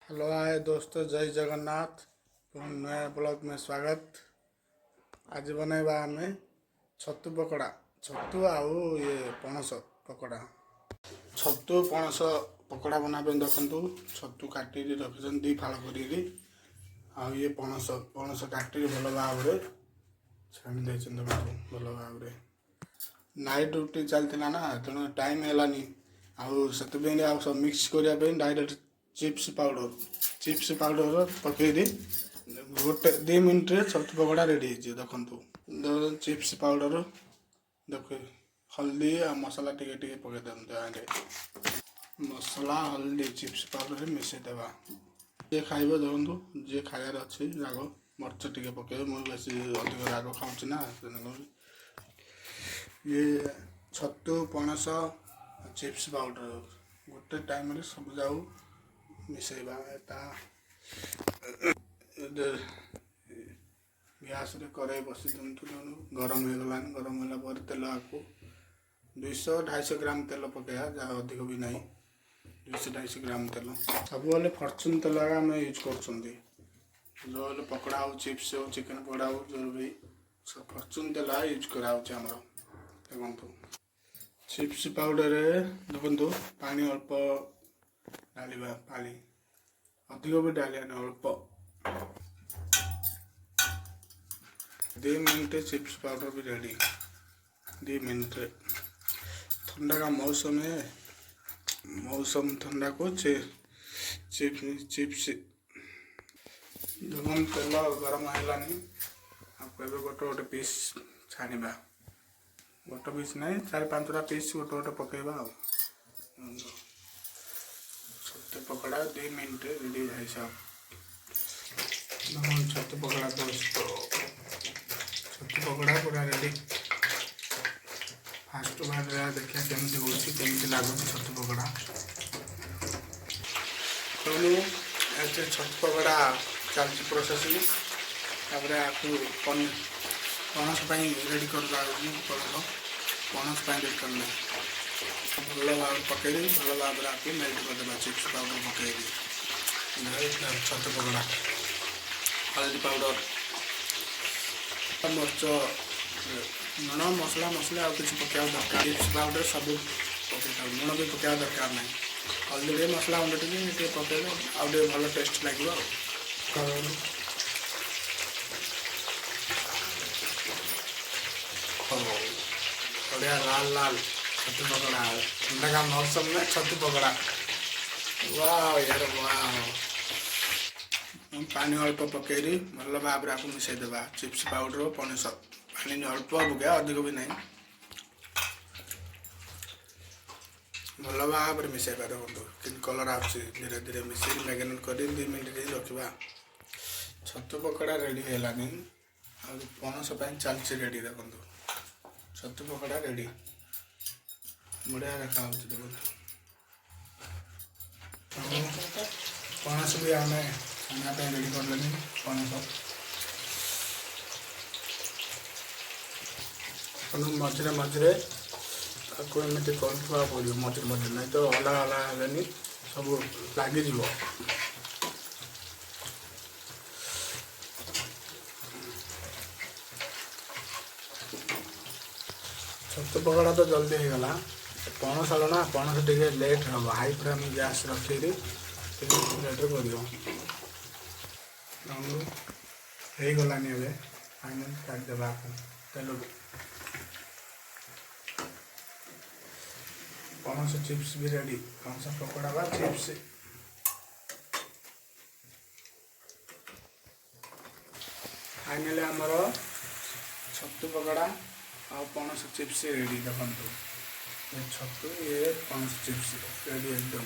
Hello hi दोस्तों, जय जगन्नाथ। पुनः नया ब्लॉग में स्वागत। आज बनेबा आमे छतु पकड़ा। छतु आउ ये पणस पकड़ा। छतु पणस पकड़ा बनाबे देखंतु। छतु काटी रखिछन दी फाळ करी। आउ ये पणस पणस काटी भल भाव रे छाणी देछन देखंतु भल भाव रे। नाइट ड्यूटी चलतिला ना, तेणु टाइम हेलानी। आउ सेतबे आउ सब मिक्स करिया पे डायरेक्ट चिप्स पाउडर पकई दी गोटे 2 मिनट रे छतु पकड़ा रेडी हो देखंतु। चिप्स पाउडर देख, हल्दी आ मसला टिके टिके पकई देते। मसला हल्दी चिप्स पाउडर मिसई देवा। जे खाइबो देखंतु, जे खाइबार अछि राग मर्च टिके पकई। मु बेसी अधिक राग खाउछि ना, ये छतु पणस चिप्स पाउडर गोटे टाइम रे सब जाऊ मिसेबा। गैस रे कड़ाई बसी दिंतु, गरम हो गलानी। गरम होला पर तेल आकु 200-250 ग्राम तेल पकेया, जहाँ अधिक भी नहीं। 200-250 ग्राम तेल सब बोले फॉर्चून तेल आम यूज कर जो पकड़ा हो, चिप्स हो, चिकेन पकड़ा हो, जो भी सब फॉर्चून तेल यूज करा देखो। चिप्स पाउडर देखो पानी अल्प डालिबा, पानी अधिक भी डालिया अल्प। 2 मिनट चिप्स पाउडर भी रेडी। 2 मिनट ठंडा का मौसम है, मौसम ठंडा को चिप्स देखो तेल गरम है। आपको गोटे गोटे पीस छाणीबा। गोटे पीस नहीं, 4-5टा पीस गोटे गोटे पकेबा। छतु पकड़ा 2 मिनट रेडी है सब। छतु पकड़ा दोस्तों, छतु पकड़ा पूरा रेडी। फास्ट बार देखिए केमती होची, केमती लागुची छतु पकड़ा। ऐसे छतु पकड़ा चलती प्रोसेसिंग। तापर आपको पणस रेडी कर पणस रेडी करना भल भाव पकई भल भाव आपको मेल्ट करदेगा। चिप्स पाउडर पकई छतु पकड़ा, हल्दी पाउडर, मर्च, लुण, मसला मसला आ किसी पकड़ा दरकार। चिप्स पाउडर सब पकई, लुण भी पकड़ा दरकार ना। हल्दी मसला गुंड टे पकड़े आउ भल टेस्ट लगे। बढ़िया लाल लाल छतु पकड़ा, ठंडा का मौसम में छतु पकड़ा। वाह यार वाह। पानी अल्प पकई भल भाव आपको मिसई देवा। चिप्स पाउडर पणस पानी अल्प पकड़ा, अधिक भी नहीं। भल भाव मिसेबा देखो कि कलर आसी। धीरे धीरे मिसेक मैगनेट कर 2 मिनट रखा। छतु पकड़ा रेडी है। पणस चलती रेडी देखो। छतु पकड़ा रेडी बढ़िया देखा देखो। पणस भी आम खाने रेडी कर लेनी। पणस मझे मझे आपको एमती कर पड़ो, मझे मझे नहीं तो अलग अलग है सब लगे। छतु पकड़ा तो जल्दी हो गला। पणस आलो ना, पणस टे लेट हम। हाई फ्लेम गैस रखी लेट कर गलानी। फाइनल काटदेवा तेल। पणस चिप्स भी रेडी। पणस पकड़ा बा चिप्स फाइनल आमर छतु पकड़ा आ पणस चिप्स रेडी देखो। छतु ये पणस चिप्स रेडी एकदम।